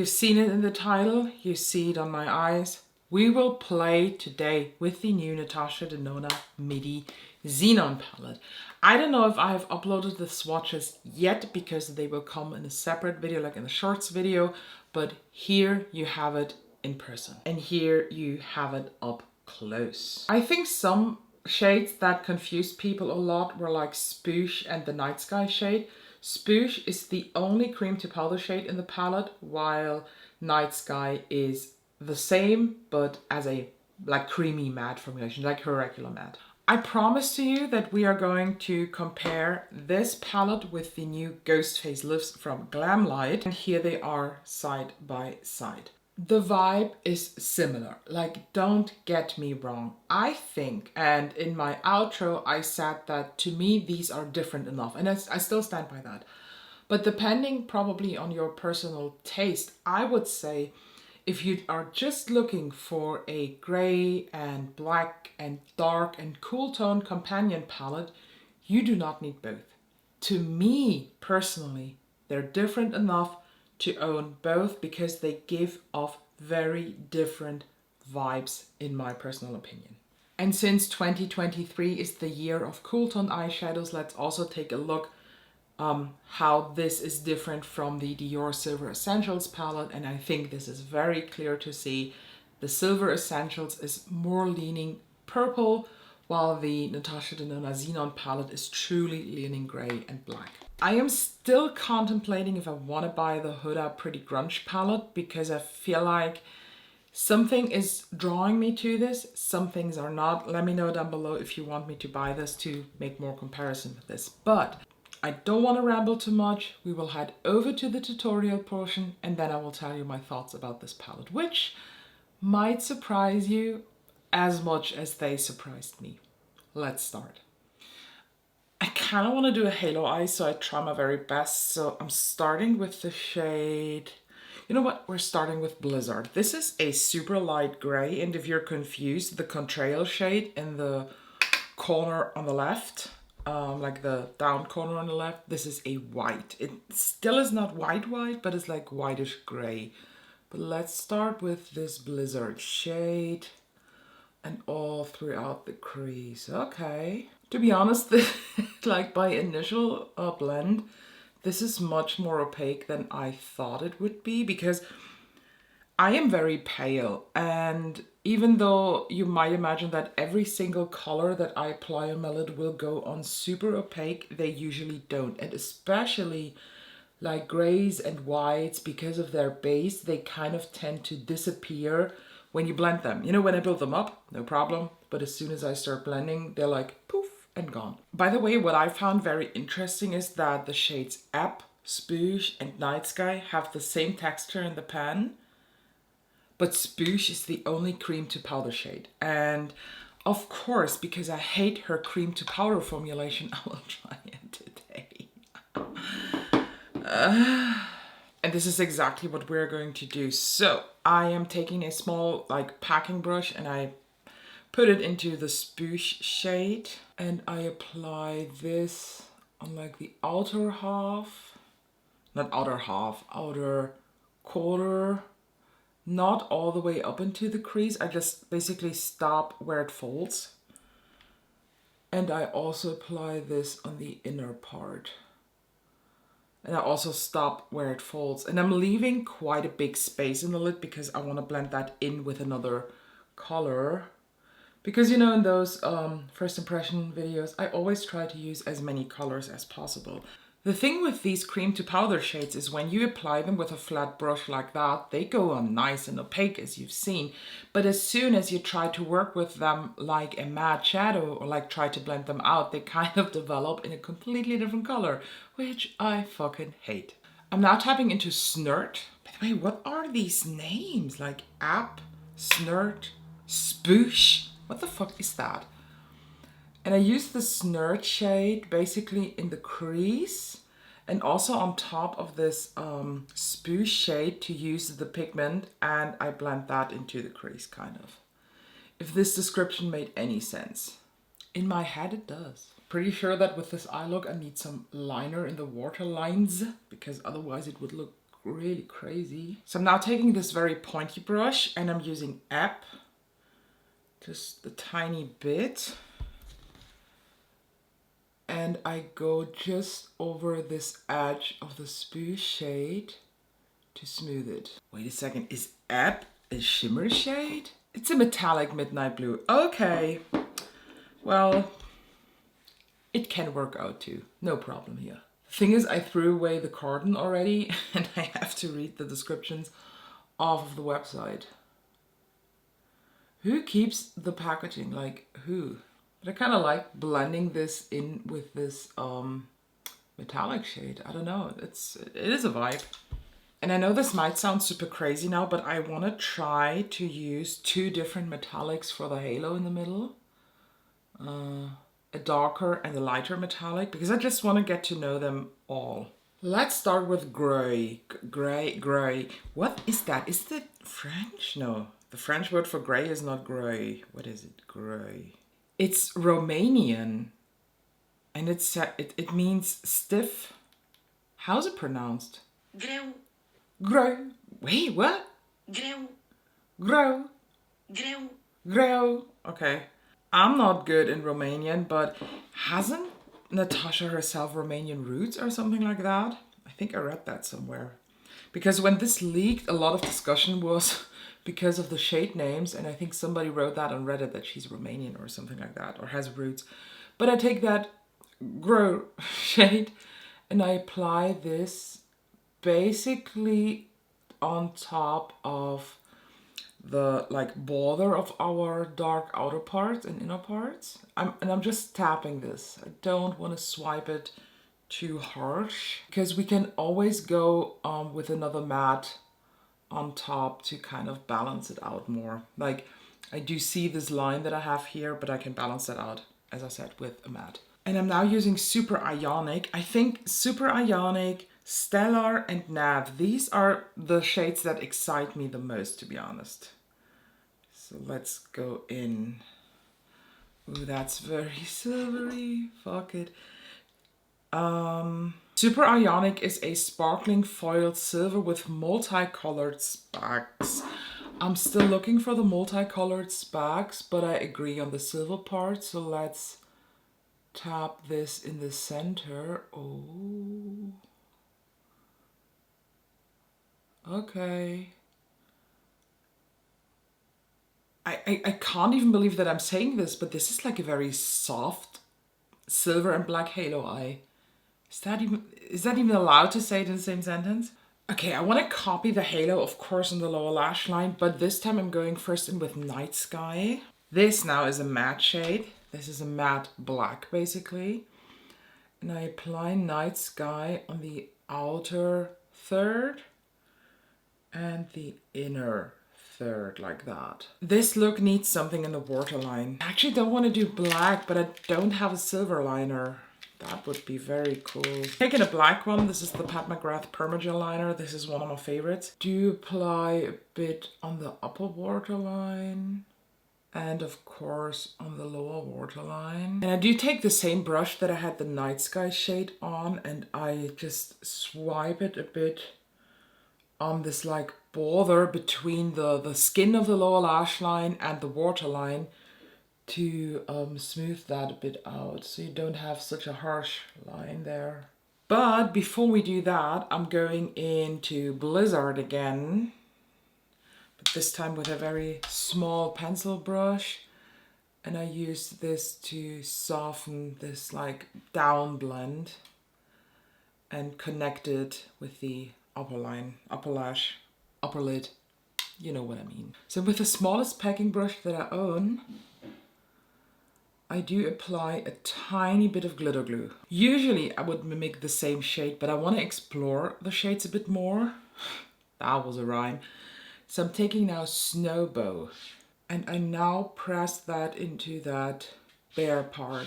You've seen it in the title, you see it on my eyes. We will play today with the new Natasha Denona Midi Xenon palette. I don't know if I have uploaded the swatches yet because they will come in a separate video, like in the shorts video, but here you have it in person and here you have it up close. I think some shades that confused people a lot were like Spoosh and the Night Sky shade. Spoosh is the only cream to powder shade in the palette, while Night Sky is the same but as a like creamy matte formulation, like her regular matte. I promise to you that we are going to compare this palette with the new Ghost Face Lifts from Glamlight, and here they are side by side. The vibe is similar, like don't get me wrong. I think, and in my outro I said that to me these are different enough, and I still stand by that. But depending probably on your personal taste, I would say if you are just looking for a gray and black and dark and cool tone companion palette, you do not need both. To me personally, they're different enough to own both because they give off very different vibes in my personal opinion. And since 2023 is the year of cool tone eyeshadows, let's also take a look how this is different from the Dior Silver Essentials palette, and I think this is very clear to see. The Silver Essentials is more leaning purple, while the Natasha Denona Xenon palette is truly leaning grey and black. I am still contemplating if I want to buy the Huda Pretty Grunge palette because I feel like something is drawing me to this, some things are not. Let me know down below if you want me to buy this to make more comparison with this. But I don't want to ramble too much. We will head over to the tutorial portion and then I will tell you my thoughts about this palette, which might surprise you as much as they surprised me. Let's start. I kind of want to do a halo eye, so I try my very best. So I'm starting with the shade, you know what, we're starting with Blizzard. This is a super light gray, and if you're confused, the contrail shade in the corner on the left, like the down corner on the left, this is a white. It still is not white, but it's like whitish gray. But let's start with this Blizzard shade and all throughout the crease. Okay. To be honest, like by initial blend, this is much more opaque than I thought it would be because I am very pale, and even though you might imagine that every single color that I apply on my lid will go on super opaque, they usually don't. And especially like grays and whites, because of their base, they kind of tend to disappear when you blend them. You know, when I build them up, no problem. But as soon as I start blending, they're like poof and gone. By the way, what I found very interesting is that the shades App, Spoosh and Night Sky have the same texture in the pan. But Spoosh is the only cream to powder shade. And of course, because I hate her cream to powder formulation, I will try it today. And this is exactly what we're going to do. So I am taking a small like packing brush and I put it into the Spoosh shade. And I apply this on like the outer half, not outer half, outer quarter. Not all the way up into the crease. I just basically stop where it folds. And I also apply this on the inner part. And I also stop where it folds. And I'm leaving quite a big space in the lid because I want to blend that in with another color. Because, you know, in those first impression videos, I always try to use as many colors as possible. The thing with these cream to powder shades is when you apply them with a flat brush like that, they go on nice and opaque as you've seen. But as soon as you try to work with them like a matte shadow or like try to blend them out, they kind of develop in a completely different color, which I fucking hate. I'm now tapping into Snurt. By the way, what are these names? Like App, Snurt, Spoosh? What the fuck is that? And I use the Snurt shade basically in the crease and also on top of this Spoosh shade to use the pigment, and I blend that into the crease kind of. If this description made any sense. In my head it does. Pretty sure that with this eye look I need some liner in the water lines because otherwise it would look really crazy. So I'm now taking this very pointy brush and I'm using Ebb, just a tiny bit. And I go just over this edge of the spoof shade to smooth it. Wait a second, is Ebb a shimmer shade? It's a metallic midnight blue. Okay, well, it can work out too. No problem here. The thing is, I threw away the carton already and I have to read the descriptions off of the website. Who keeps the packaging? Like, who? But I kind of like blending this in with this metallic shade. I don't know. It is a vibe. And I know this might sound super crazy now, but I want to try to use 2 different metallics for the halo in the middle. A darker and a lighter metallic, because I just want to get to know them all. Let's start with gray. Gray. What is that? Is it French? No, the French word for gray is not gray. What is it? Gray. It's Romanian. And it means stiff. How's it pronounced? Greu. Greu. Wait, what? Greu. Greu. Greu. Greu. Okay. I'm not good in Romanian, but hasn't Natasha herself Romanian roots or something like that? I think I read that somewhere. Because when this leaked, a lot of discussion was because of the shade names, and I think somebody wrote that on Reddit that she's Romanian or something like that, or has roots. But I take that Grow shade and I apply this basically on top of the like border of our dark outer parts and inner parts. I'm just tapping this. I don't want to swipe it too harsh because we can always go with another matte on top to kind of balance it out more. Like I do see this line that I have here, but I can balance that out, as I said, with a matte. And I'm now using Super Ionic. I think Super Ionic, Stellar and Nav, these are the shades that excite me the most, to be honest. So let's go in. Ooh, that's very silvery. Fuck it. Super Ionic is a sparkling foiled silver with multicolored sparks. I'm still looking for the multicolored sparks, but I agree on the silver part. So let's tap this in the center. Oh. Okay. I can't even believe that I'm saying this, but this is like a very soft silver and black halo eye. Is that even allowed to say it in the same sentence? Okay, I want to copy the halo, of course, on the lower lash line, but this time I'm going first in with Night Sky. This now is a matte shade. This is a matte black, basically. And I apply Night Sky on the outer third and the inner third, like that. This look needs something in the waterline. I actually don't want to do black, but I don't have a silver liner. That would be very cool. Taking a black one, this is the Pat McGrath Permagel liner. This is one of my favorites. Do apply a bit on the upper waterline. And of course on the lower waterline. And I do take the same brush that I had the Night Sky shade on, and I just swipe it a bit on this like border between the skin of the lower lash line and the waterline to smooth that a bit out so you don't have such a harsh line there. But before we do that, I'm going into Blizzard again. But this time with a very small pencil brush, and I use this to soften this like down blend and connect it with the upper line, upper lash, upper lid, you know what I mean. So with the smallest packing brush that I own, I do apply a tiny bit of glitter glue. Usually I would mimic the same shade, but I want to explore the shades a bit more. That was a rhyme. So I'm taking now Snowbow, and I now press that into that bare part.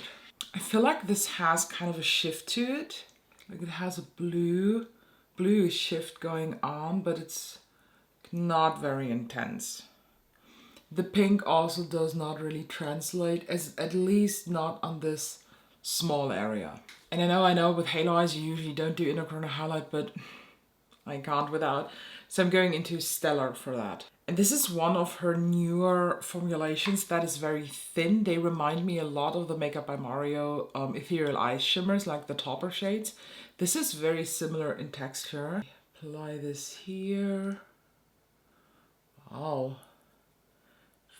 I feel like this has kind of a shift to it. Like it has a blue shift going on, but it's not very intense. The pink also does not really translate, at least not on this small area. And I know with halo eyes you usually don't do inner corner highlight, but I can't without. So I'm going into Stellar for that. And this is one of her newer formulations that is very thin. They remind me a lot of the Makeup by Mario Ethereal Ice Shimmers, like the topper shades. This is very similar in texture. Apply this here. Wow.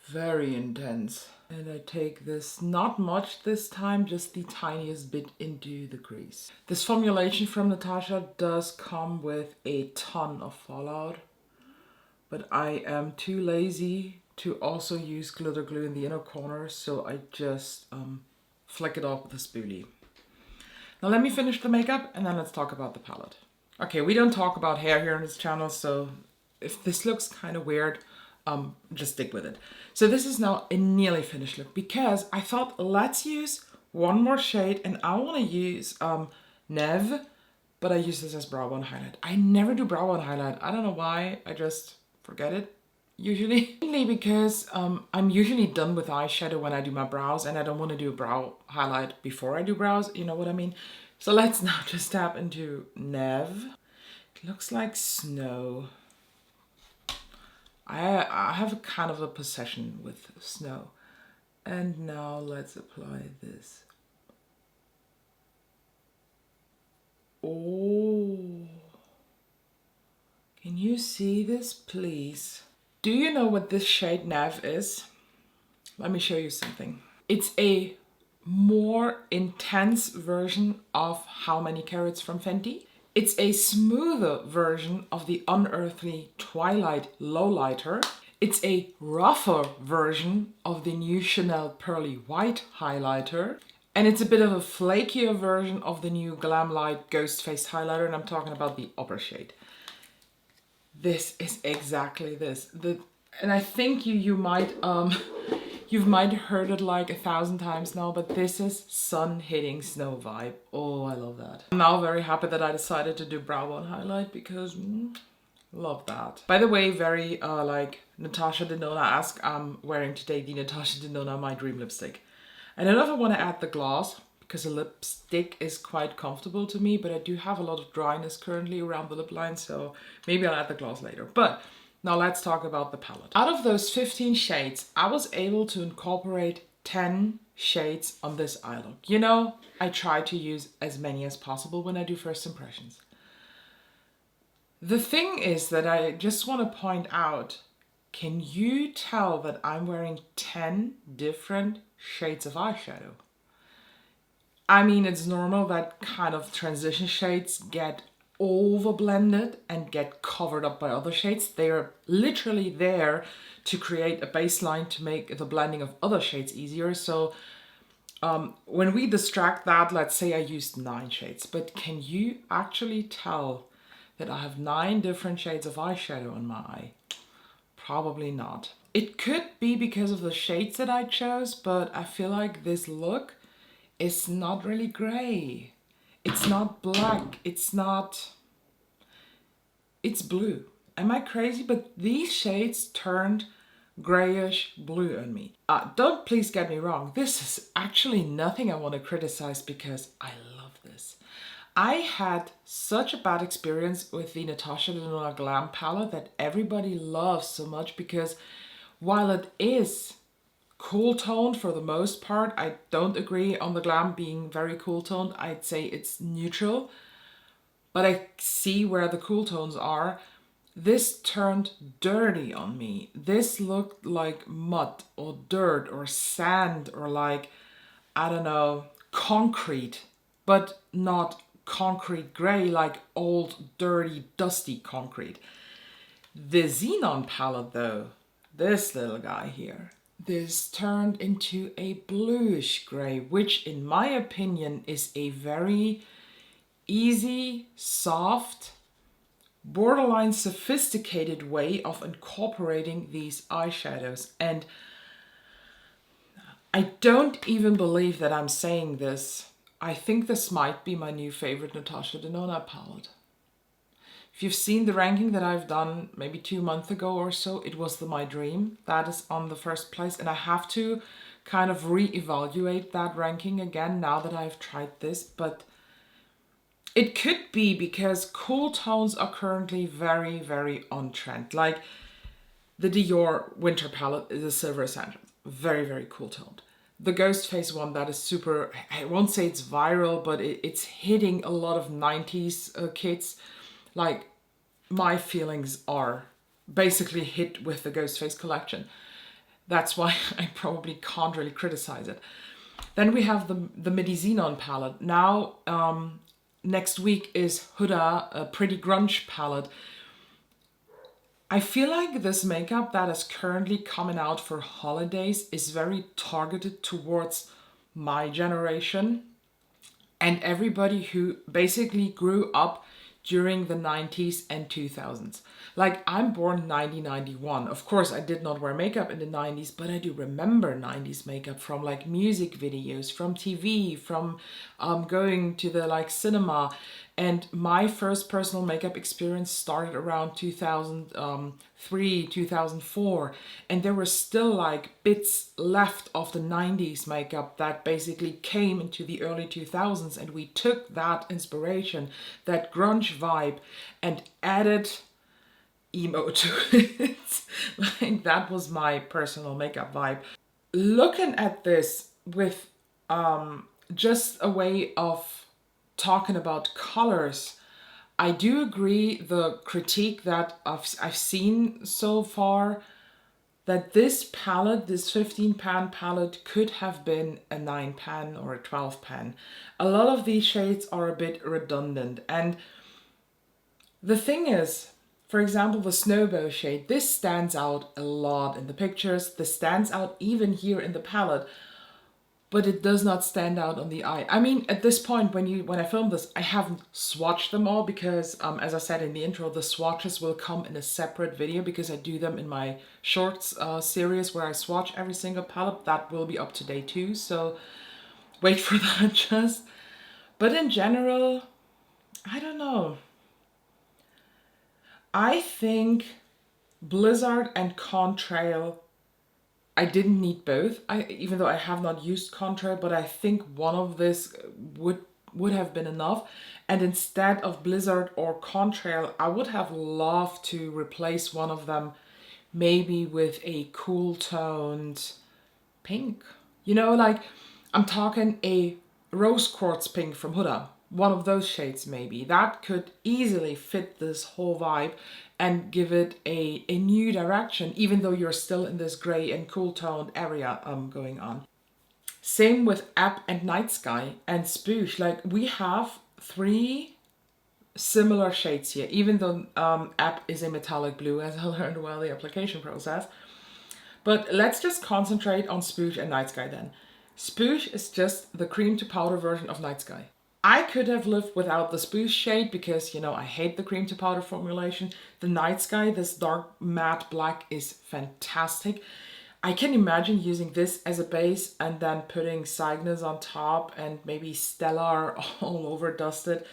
Very intense. And I take this, not much this time, just the tiniest bit into the crease. This formulation from Natasha does come with a ton of fallout, but I am too lazy to also use glitter glue in the inner corners, so I just flick it off with a spoolie. Now let me finish the makeup and then let's talk about the palette. Okay, we don't talk about hair here on this channel, so if this looks kind of weird, just stick with it. So this is now a nearly finished look because I thought let's use one more shade, and I want to use Neve, but I use this as brow bone highlight. I never do brow bone highlight. I don't know why, I just forget it usually. Mainly because I'm usually done with eyeshadow when I do my brows, and I don't want to do a brow highlight before I do brows, you know what I mean? So let's now just tap into Neve. It looks like snow. I have a kind of a possession with snow. And now let's apply this. Oh, can you see this, please? Do you know what this shade Neve is? Let me show you something. It's a more intense version of How Many Carats from Fenty. It's a smoother version of the Unearthly Twilight Lowlighter. It's a rougher version of the new Chanel Pearly White highlighter. And it's a bit of a flakier version of the new Glam Light Ghost Faced highlighter, and I'm talking about the upper shade. This is exactly this. And I think you might you've might heard it like 1,000 times now, but this is sun hitting snow vibe. Oh, I love that. I'm now very happy that I decided to do brow bone highlight because love that. By the way, very like Natasha Denona-esque, I'm wearing today the Natasha Denona My Dream lipstick. I don't know if I want to add the gloss because the lipstick is quite comfortable to me, but I do have a lot of dryness currently around the lip line, so maybe I'll add the gloss later. But now let's talk about the palette. Out of those 15 shades, I was able to incorporate 10 shades on this eye look. You know, I try to use as many as possible when I do first impressions. The thing is that I just want to point out, can you tell that I'm wearing 10 different shades of eyeshadow? I mean, it's normal that kind of transition shades get over blended and get covered up by other shades. They're literally there to create a baseline to make the blending of other shades easier. So when we distract that, let's say I used 9 shades, but can you actually tell that I have 9 different shades of eyeshadow on my eye? Probably not. It could be because of the shades that I chose, but I feel like this look is not really gray. It's not black. It's blue. Am I crazy? But these shades turned grayish blue on me. Don't please get me wrong. This is actually nothing I want to criticize because I love this. I had such a bad experience with the Natasha Denona Glam palette that everybody loves so much because while it is cool toned for the most part, I don't agree on the Glam being very cool toned. I'd say it's neutral, but I see where the cool tones are. This turned dirty on me. This looked like mud or dirt or sand or like, I don't know, concrete, but not concrete gray, like old, dirty, dusty concrete. The Xenon palette though, this little guy here, this turned into a bluish gray, which in my opinion is a very easy, soft, borderline sophisticated way of incorporating these eyeshadows. And I don't even believe that I'm saying this. I think this might be my new favorite Natasha Denona palette. If you've seen the ranking that I've done maybe 2 months ago or so, it was the My Dream. That is on the first place, and I have to kind of re-evaluate that ranking again now that I've tried this. But It could be because cool tones are currently very, very on trend. Like the Dior Winter palette is a silver essential. Very, very cool toned. The Ghostface one, that is super, I won't say it's viral, but it's hitting a lot of 90s kids. Like, my feelings are basically hit with the Ghostface collection. That's why I probably can't really criticize it. Then we have the Midi Xenon palette. Now, next week is Huda, a Pretty Grunge palette. I feel like this makeup that is currently coming out for holidays is very targeted towards my generation and everybody who basically grew up during the 90s and 2000s. Like, I'm born 1991. Of course, I did not wear makeup in the 90s, but I do remember 90s makeup from like music videos, from TV, from going to the like cinema. And my first personal makeup experience started around 2003, 2004. And there were still like bits left of the 90s makeup that basically came into the early 2000s. And we took that inspiration, that grunge vibe, and added emo to it. Like, that was my personal makeup vibe. Looking at this with just a way of talking about colors, I do agree the critique that I've seen so far, that this palette, this 15 pan palette, could have been a 9 pan or a 12 pan. A lot of these shades are a bit redundant. And the thing is, for example, the Snowbow shade, this stands out a lot in the pictures. This stands out even here in the palette, but it does not stand out on the eye. I mean, at this point, when I film this, I haven't swatched them all because, as I said in the intro, the swatches will come in a separate video because I do them in my shorts series where I swatch every single palette. That will be up to day 2, so wait for that just. But in general, I don't know. I think Blizzard and Contrail, I didn't need both. Even though I have not used Contrail, but I think one of this would have been enough. And instead of Blizzard or Contrail, I would have loved to replace one of them maybe with a cool toned pink. You know, like, I'm talking a rose quartz pink from Huda. One of those shades maybe. That could easily fit this whole vibe and give it a new direction, even though you're still in this grey and cool toned area going on. Same with App and Night Sky and Spoosh. Like, we have 3 similar shades here, even though App is a metallic blue, as I learned while the application process. But let's just concentrate on Spoosh and Night Sky then. Spoosh is just the cream to powder version of Night Sky. I could have lived without the Spoosh shade because, you know, I hate the cream to powder formulation. The Night Sky, this dark matte black, is fantastic. I can imagine using this as a base and then putting Cygnus on top and maybe Stellar all over dusted.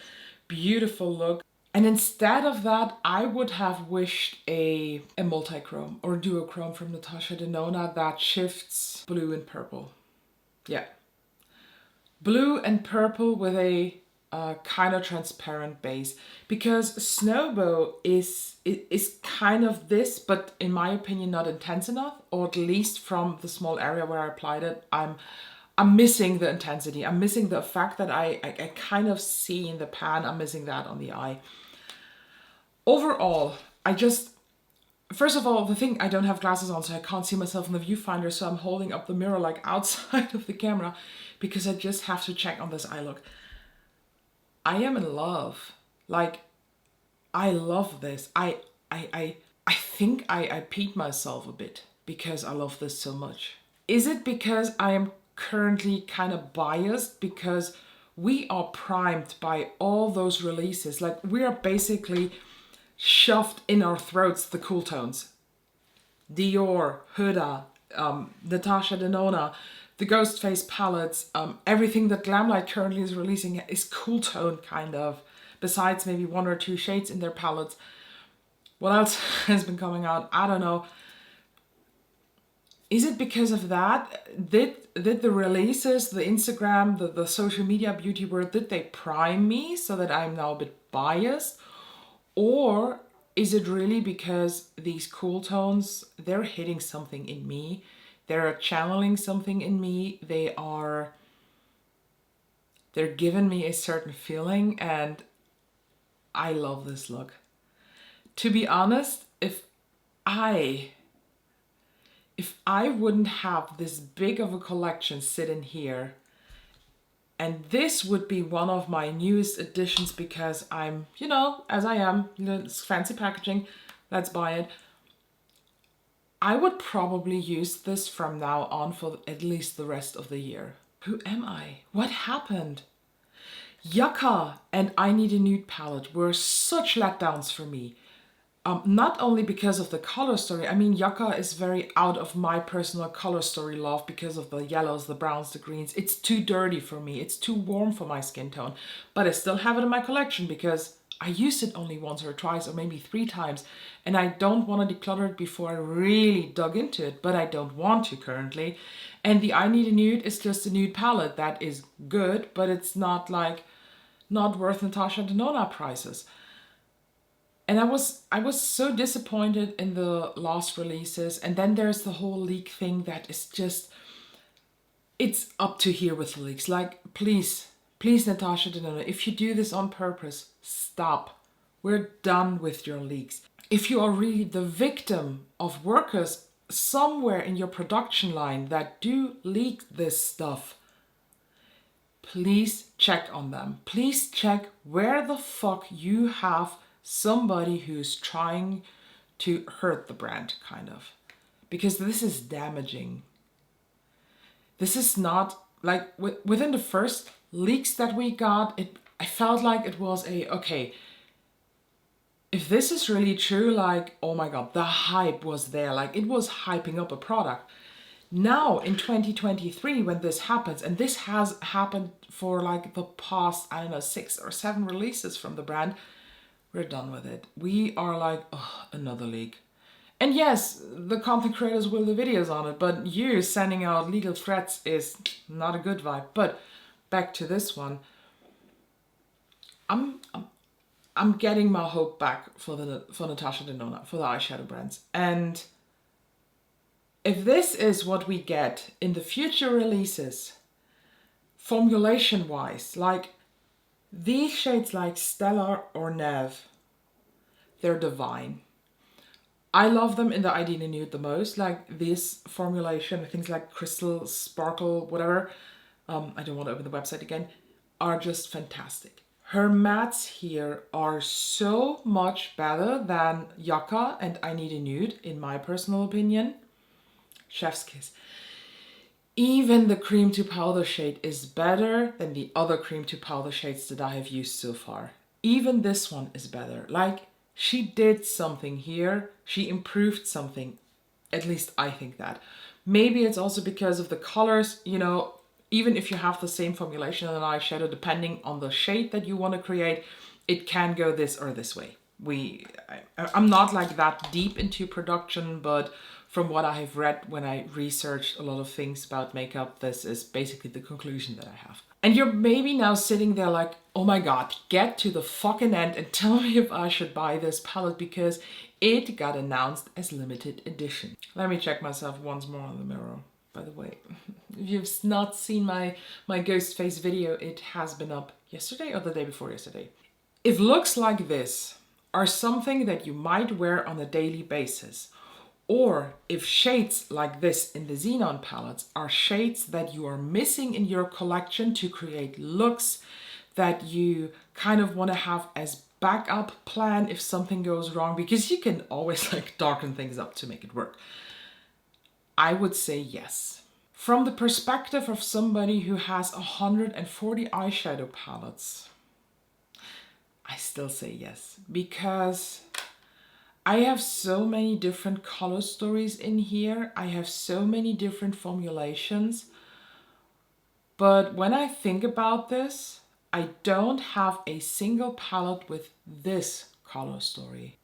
Beautiful look. And instead of that, I would have wished a multi-chrome or duochrome from Natasha Denona that shifts blue and purple. Yeah. Blue and purple with a kind of transparent base, because Snowbow is kind of this, but in my opinion not intense enough, or at least from the small area where I applied it, I'm missing the intensity. I'm missing the fact that I kind of see in the pan. I'm missing that on the eye. Overall, first of all, the thing, I don't have glasses on, so I can't see myself in the viewfinder, so I'm holding up the mirror like outside of the camera because I just have to check on this eye look. I am in love. Like, I love this. I think I peed myself a bit because I love this so much. Is it because I am currently kind of biased because we are primed by all those releases? Like, we are basically shoved in our throats the cool tones. Dior, Huda, Natasha Denona, the Ghostface palettes, everything that Glamlight currently is releasing is cool tone kind of, besides maybe 1 or 2 shades in their palettes. What else has been coming out? I don't know. Is it because of that? Did the releases, the Instagram, the social media beauty world, did they prime me so that I'm now a bit biased? Or is it really because these cool tones, they're hitting something in me? They're channeling something in me. They're giving me a certain feeling, and I love this look. To be honest, I if I wouldn't have this big of a collection sitting here, and this would be one of my newest additions because I'm, as I am, it's fancy packaging, let's buy it. I would probably use this from now on for at least the rest of the year. Who am I? What happened? Yucca and I Need a Nude palette were such letdowns for me. Not only because of the color story, I mean, Yucca is very out of my personal color story love because of the yellows, the browns, the greens. It's too dirty for me. It's too warm for my skin tone. But I still have it in my collection because I used it only once or twice or maybe 3 times. And I don't want to declutter it before I really dug into it, but I don't want to currently. And the I Need a Nude is just a nude palette that is good, but it's not worth Natasha Denona prices. And I was so disappointed in the last releases. And then there's the whole leak thing that is just, it's up to here with the leaks. Like, please, Natasha Denona, if you do this on purpose, stop. We're done with your leaks. If you are really the victim of workers somewhere in your production line that do leak this stuff, please check on them. Please check where the fuck you have somebody who's trying to hurt the brand, kind of. Because this is damaging. This is not, like, within the first leaks that we got, I felt like it was okay, if this is really true, like, oh my god, the hype was there. Like, it was hyping up a product. Now, in 2023, when this happens, and this has happened for like the past, I don't know, 6 or 7 releases from the brand, we're done with it. We are like, oh, another leak. And yes, the content creators will do videos on it, but you sending out legal threats is not a good vibe. But back to this one, I'm getting my hope back for Natasha Denona, for the eyeshadow brands. And if this is what we get in the future releases, formulation-wise, like these shades like Stellar or Nev, they're divine. I love them in the I Need a Nude the most, like this formulation, things like Crystal, Sparkle, whatever, I don't want to open the website again, are just fantastic. Her mattes here are so much better than Yucca and I Need a Nude, in my personal opinion. Chef's kiss. Even the cream to powder shade is better than the other cream to powder shades that I have used so far. Even this one is better. Like, she did something here. She improved something. At least I think that. Maybe it's also because of the colors, even if you have the same formulation in an eyeshadow, depending on the shade that you want to create, it can go this or this way. I'm not like that deep into production, but from what I have read when I researched a lot of things about makeup, this is basically the conclusion that I have. And you're maybe now sitting there like, oh my god, get to the fucking end and tell me if I should buy this palette because it got announced as limited edition. Let me check myself once more on the mirror. By the way, if you've not seen my ghost face video, it has been up yesterday or the day before yesterday. If looks like this are something that you might wear on a daily basis, or if shades like this in the Xenon palettes are shades that you are missing in your collection to create looks that you kind of want to have as backup plan if something goes wrong, because you can always like darken things up to make it work, I would say yes. From the perspective of somebody who has 140 eyeshadow palettes, I still say yes, because I have so many different color stories in here. I have so many different formulations. But when I think about this, I don't have a single palette with this color story.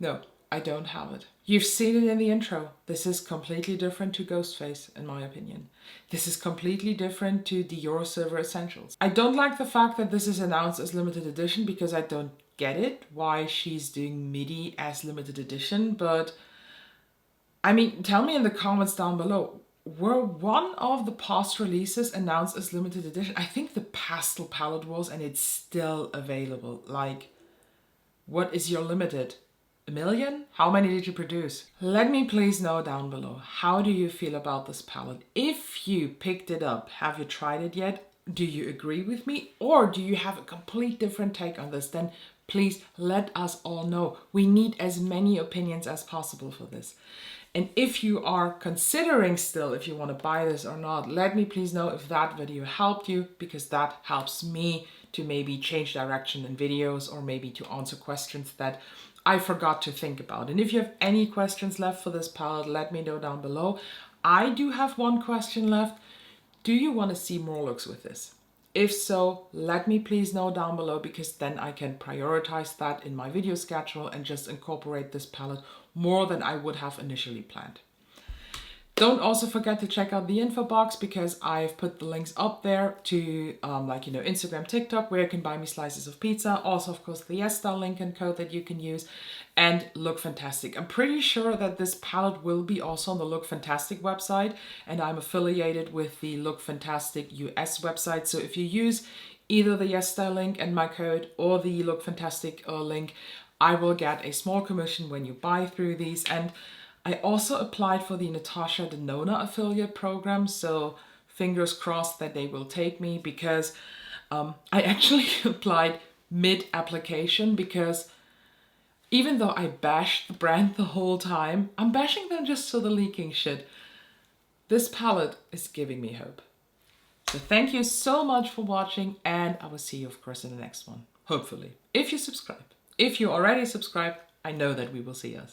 No, I don't have it. You've seen it in the intro. This is completely different to Ghostface, in my opinion. This is completely different to the Euro Silver Essentials. I don't like the fact that this is announced as limited edition because I don't get it why she's doing Midi as limited edition, but I mean, tell me in the comments down below, were one of the past releases announced as limited edition? I think the pastel palette was, and it's still available. Like, what is your limited? 1 million? How many did you produce? Let me please know down below. How do you feel about this palette? If you picked it up, have you tried it yet? Do you agree with me? Or do you have a complete different take on this? Then please let us all know. We need as many opinions as possible for this. And if you are considering still if you want to buy this or not, let me please know if that video helped you, because that helps me to maybe change direction in videos or maybe to answer questions that I forgot to think about. And if you have any questions left for this palette, let me know down below. I do have one question left. Do you want to see more looks with this? If so, let me please know down below, because then I can prioritize that in my video schedule and just incorporate this palette more than I would have initially planned. Don't also forget to check out the info box, because I've put the links up there to Instagram, TikTok, where you can buy me slices of pizza. Also, of course, the YesStyle link and code that you can use, and Look Fantastic. I'm pretty sure that this palette will be also on the Look Fantastic website, and I'm affiliated with the Look Fantastic US website. So if you use either the YesStyle link and my code or the Look Fantastic link, I will get a small commission when you buy through these. And I also applied for the Natasha Denona affiliate program, so fingers crossed that they will take me, because I actually applied mid-application, because even though I bashed the brand the whole time, I'm bashing them just for the leaking shit. This palette is giving me hope. So thank you so much for watching, and I will see you, of course, in the next one. Hopefully, if you subscribe. If you already subscribed, I know that we will see us.